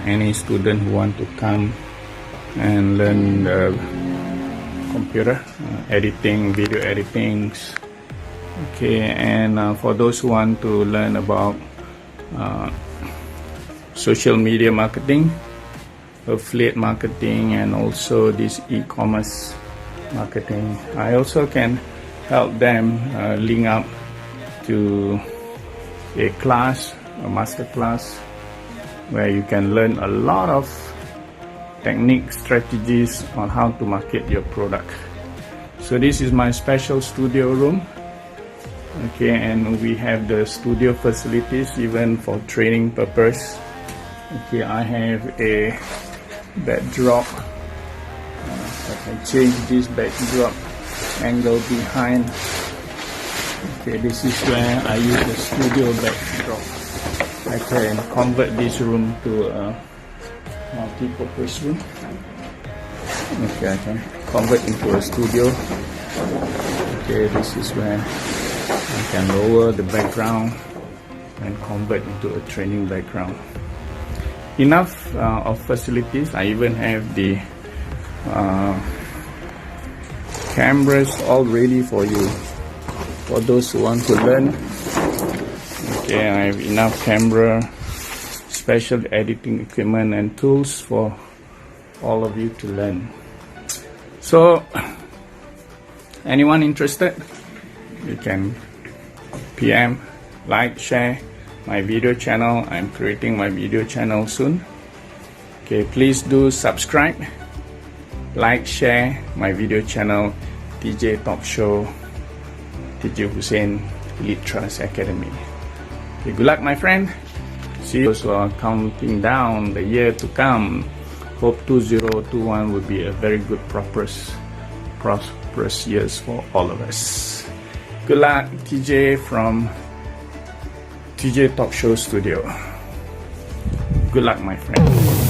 any student who want to come and learn the computer editing, video editing. Okay, and for those who want to learn about social media marketing, affiliate marketing, and also this e-commerce marketing, I also can help them link up to a class, a master class, where you can learn a lot of technique strategies on how to market your product. So this is my special studio room. Okay, and we have the studio facilities even for training purpose. Okay, I have a backdrop. I can change this backdrop angle behind. Okay, this is where I use the studio backdrop. I can convert this room to a multi-purpose room. Okay, I can convert into a studio. Okay, this is where I can lower the background and convert into a training background. Enough of facilities. I even have the cameras all ready for you, for those who want to learn. Okay, I have enough camera, special editing equipment and tools for all of you to learn. So anyone interested, you can PM, like, share my video channel. I'm creating my video channel soon. Okay, please do subscribe, like, share my video channel, TJ Talk Show, TJ Hussein Elite Trust Academy. Okay, good luck, my friend. See you. So are counting down the year to come. Hope 2021 will be a very good, prosperous years for all of us. Good luck, TJ from TJ Talk Show Studio. Good luck, my friend.